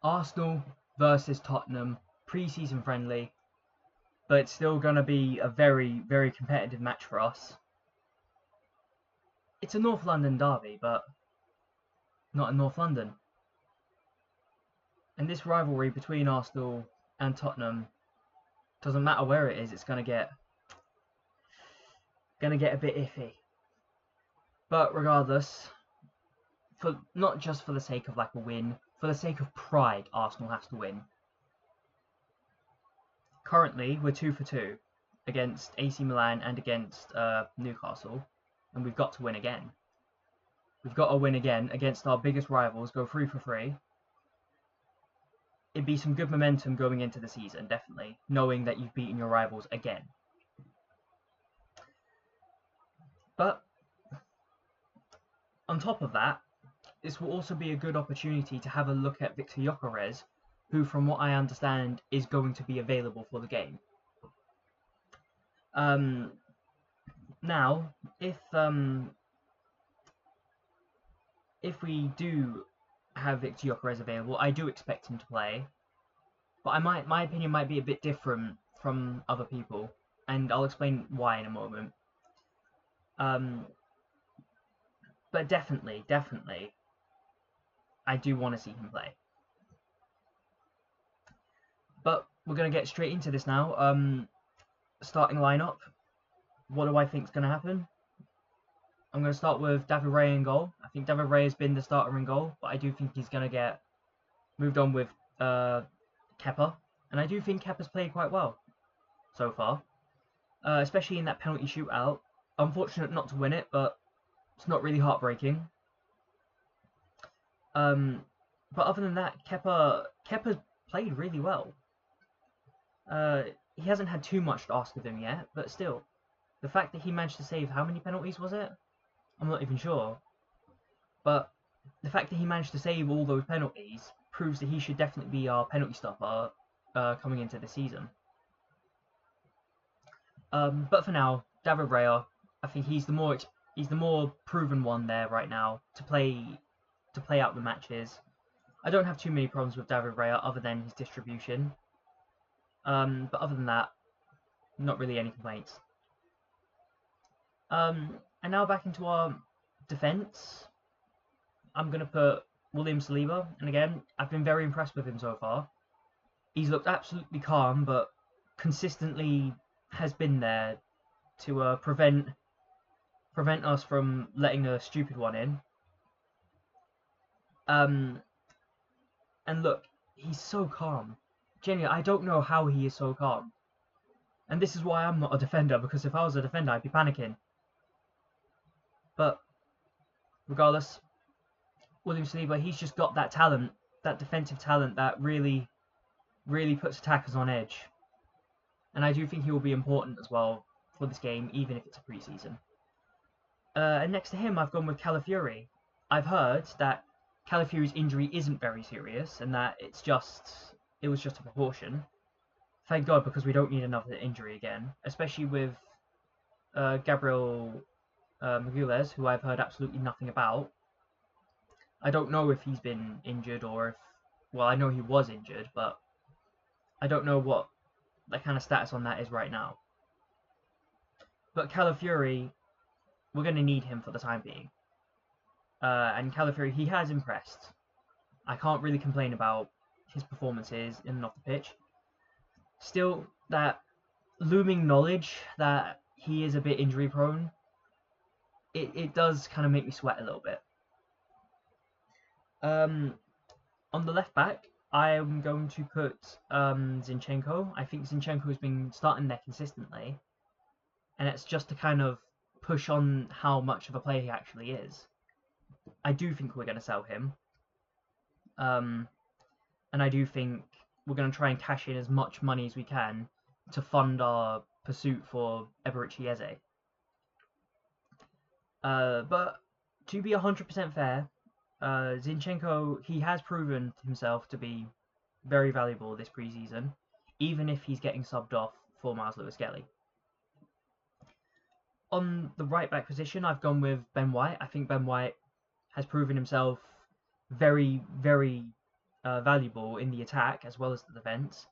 Arsenal versus Tottenham, pre-season friendly, but it's still going to be a very, very competitive match for us. It's a North London derby, but not in North London. And this rivalry between Arsenal and Tottenham, doesn't matter where it is, it's going to get a bit iffy. But regardless, for not just for the sake of like a win, for the sake of pride, Arsenal has to win. Currently, we're 2 for 2 against AC Milan and against Newcastle, and we've got to win again. We've got to win again against our biggest rivals, go 3 for 3. It'd be some good momentum going into the season, definitely, knowing that you've beaten your rivals again. But on top of that, this will also be a good opportunity to have a look at Victor Gyökeres, who, from what I understand, is going to be available for the game. Now, if we do have Victor Gyökeres available, I do expect him to play, but my opinion might be a bit different from other people, and I'll explain why in a moment. But definitely, I do want to see him play. But we're going to get straight into this now. Starting lineup. What do I think is going to happen? I'm going to start with David Raya in goal. I think David Raya has been the starter in goal, but I do think he's going to get moved on with Kepa. And I do think Kepa's played quite well so far, especially in that penalty shootout. Unfortunate not to win it, but it's not really heartbreaking. But other than that, Kepa's played really well. He hasn't had too much to ask of him yet, but still, the fact that he managed to save how many penalties was it? I'm not even sure. But the fact that he managed to save all those penalties proves that he should definitely be our penalty stopper coming into the season. But for now, David Raya, I think he's the more proven one there right now to play out the matches. I don't have too many problems with David Raya other than his distribution. But other than that, not really any complaints. And now back into our defence. I'm going to put William Saliba, and again, I've been very impressed with him so far. He's looked absolutely calm, but consistently has been there to prevent us from letting a stupid one in. And look, he's so calm. Genuinely, I don't know how he is so calm. And this is why I'm not a defender, because if I was a defender, I'd be panicking. But regardless, William Saliba, he's just got that talent, that defensive talent that really, really puts attackers on edge. And I do think he will be important as well for this game, even if it's a pre-season. And next to him, I've gone with Calafiori. I've heard that Calafiori's injury isn't very serious, and that it was just a precaution. Thank God, because we don't need another injury again, especially with Gabriel Magalhaes, who I've heard absolutely nothing about. I don't know if he's been injured or if... Well, I know he was injured, but I don't know what the kind of status on that is right now. But Calafiori, we're going to need him for the time being. And Calafiori, he has impressed. I can't really complain about his performances in and off the pitch. Still, that looming knowledge that he is a bit injury prone, it does kind of make me sweat a little bit. On the left back, I am going to put Zinchenko. I think Zinchenko has been starting there consistently, and it's just to kind of push on how much of a player he actually is. I do think we're going to sell him. And I do think we're going to try and cash in as much money as we can to fund our pursuit for Eberici Eze. But to be 100% fair, Zinchenko, he has proven himself to be very valuable this pre-season, even if he's getting subbed off for Miles Lewis-Skelly. On the right back position, I've gone with Ben White. I think Ben White has proven himself very, very valuable in the attack as well as the defense.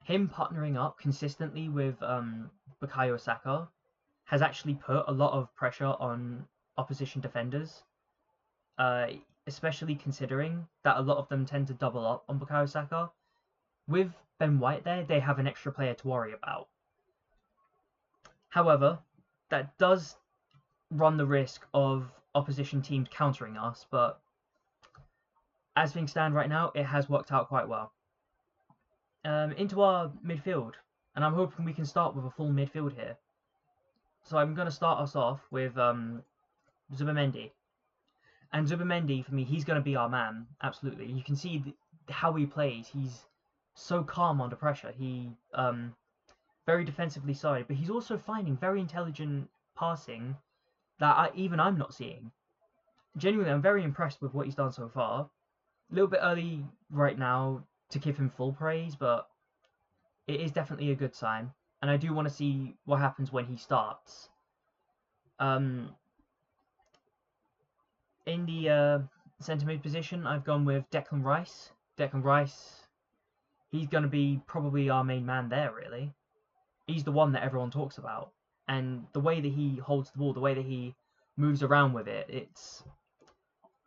Him partnering up consistently with Bukayo Saka has actually put a lot of pressure on opposition defenders, uh, especially considering that a lot of them tend to double up on Bukayo Saka. With Ben White there, they have an extra player to worry about. However, that does run the risk of opposition teams countering us, but as things stand right now, it has worked out quite well. Into our midfield, and I'm hoping we can start with a full midfield here. So I'm going to start us off with Zubimendi. And Zubimendi, for me, he's going to be our man, absolutely. You can see how he plays. He's so calm under pressure. He very defensively solid, but he's also finding very intelligent passing that even I'm not seeing. Genuinely, I'm very impressed with what he's done so far. A little bit early right now to give him full praise, but it is definitely a good sign. And I do want to see what happens when he starts. In the centre mid position, I've gone with Declan Rice. Declan Rice, he's going to be probably our main man there, really. He's the one that everyone talks about. And the way that he holds the ball, the way that he moves around with it,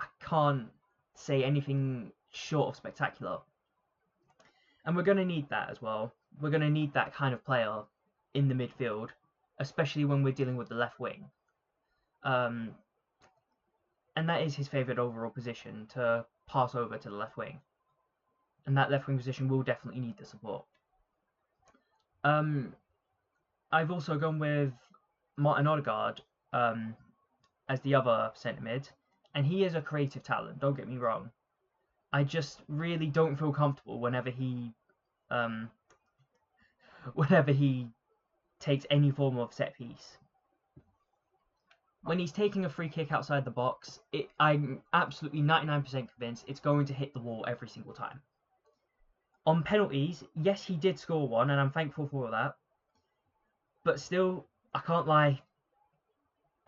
I can't say anything short of spectacular. And we're going to need that as well. We're going to need that kind of player in the midfield, especially when we're dealing with the left wing. And that is his favourite overall position, to pass over to the left wing. And that left wing position will definitely need the support. I've also gone with Martin Odegaard as the other centre mid, and he is a creative talent, don't get me wrong. I just really don't feel comfortable whenever he takes any form of set piece. When he's taking a free kick outside the box, I'm absolutely 99% convinced it's going to hit the wall every single time. On penalties, yes, he did score one, and I'm thankful for that. But still, I can't lie.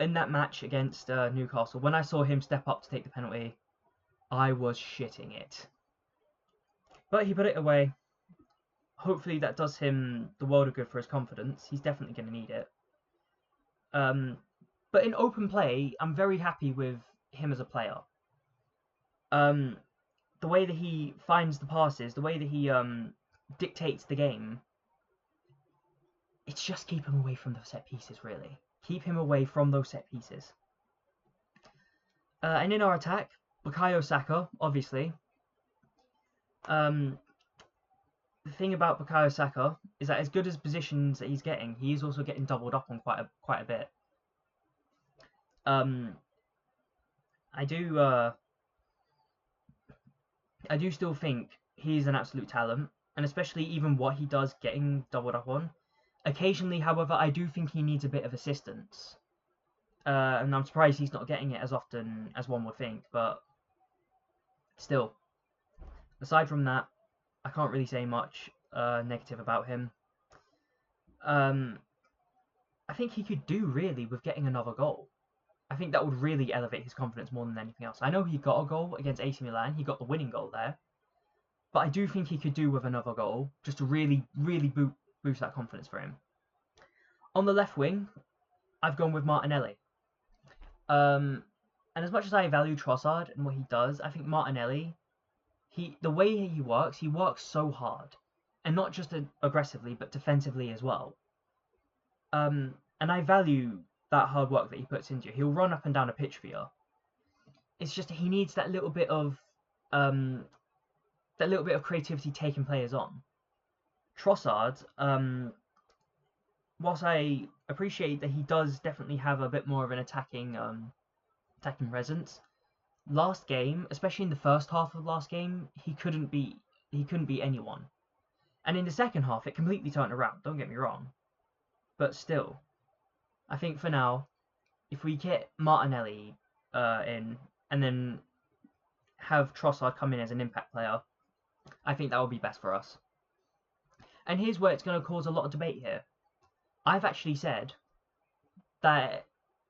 In that match against Newcastle, when I saw him step up to take the penalty, I was shitting it. But he put it away. Hopefully that does him the world of good for his confidence. He's definitely going to need it. But in open play, I'm very happy with him as a player. The way that he finds the passes, the way that he dictates the game, it's just keep him away from the set pieces, really. Keep him away from those set pieces. And in our attack, Bukayo Saka, obviously. The thing about Bukayo Saka is that as good as positions that he's getting, he is also getting doubled up on quite a bit. I do still think he's an absolute talent, and especially even what he does getting doubled up on. Occasionally, however, I do think he needs a bit of assistance. And I'm surprised he's not getting it as often as one would think, but still. Aside from that, I can't really say much negative about him. I think he could do really with getting another goal. I think that would really elevate his confidence more than anything else. I know he got a goal against AC Milan. He got the winning goal there. But I do think he could do with another goal just to really, really boost that confidence for him. On the left wing, I've gone with Martinelli. And as much as I value Trossard and what he does, I think Martinelli, the way he works so hard. And not just aggressively, but defensively as well. And I value that hard work that he puts into it. He'll run up and down a pitch for you. It's just he needs that little bit of creativity taking players on. Trossard, whilst I appreciate that he does definitely have a bit more of an attacking presence, last game, especially in the first half of last game, he couldn't beat anyone. And in the second half, it completely turned around. Don't get me wrong, but still, I think for now, if we get Martinelli in and then have Trossard come in as an impact player, I think that would be best for us. And here's where it's going to cause a lot of debate here. I've actually said that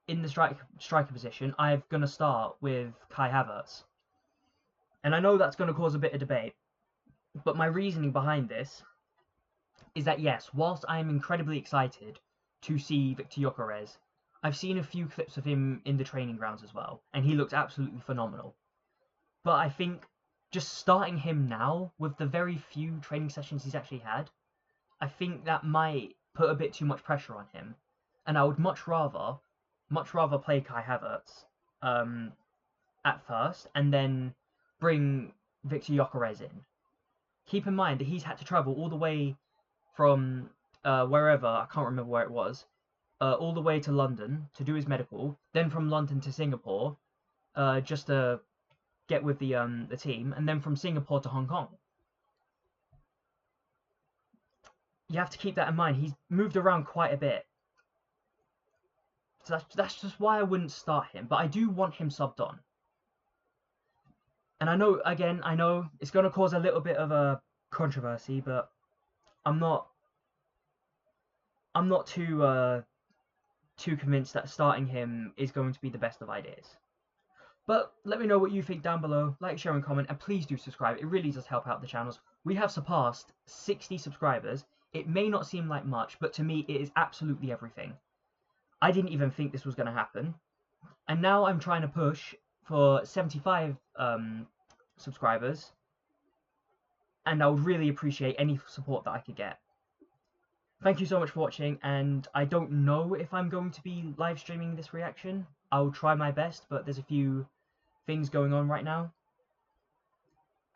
in the striker position, I'm going to start with Kai Havertz. And I know that's going to cause a bit of debate, but my reasoning behind this is that yes, whilst I am incredibly excited to see Victor Gyökeres, I've seen a few clips of him in the training grounds as well, and he looks absolutely phenomenal. But I think just starting him now with the very few training sessions he's actually had, I think that might put a bit too much pressure on him. And I would much rather play Kai Havertz at first and then bring Victor Gyökeres in. Keep in mind that he's had to travel all the way from wherever, I can't remember where it was, all the way to London to do his medical, then from London to Singapore, just to get with the team, and then from Singapore to Hong Kong. You have to keep that in mind. He's moved around quite a bit. So that's just why I wouldn't start him, but I do want him subbed on. And I know it's going to cause a little bit of a controversy, but I'm not too convinced that starting him is going to be the best of ideas. But let me know what you think down below. Like, share, and comment, and please do subscribe. It really does help out the channels. We have surpassed 60 subscribers. It may not seem like much, but to me, it is absolutely everything. I didn't even think this was going to happen. And now I'm trying to push for 75 subscribers. And I would really appreciate any support that I could get. Thank you so much for watching, and I don't know if I'm going to be live streaming this reaction. I'll try my best, but there's a few things going on right now.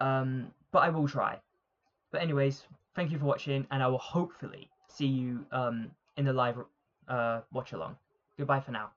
But I will try. But anyways, thank you for watching, and I will hopefully see you in the live watch along. Goodbye for now.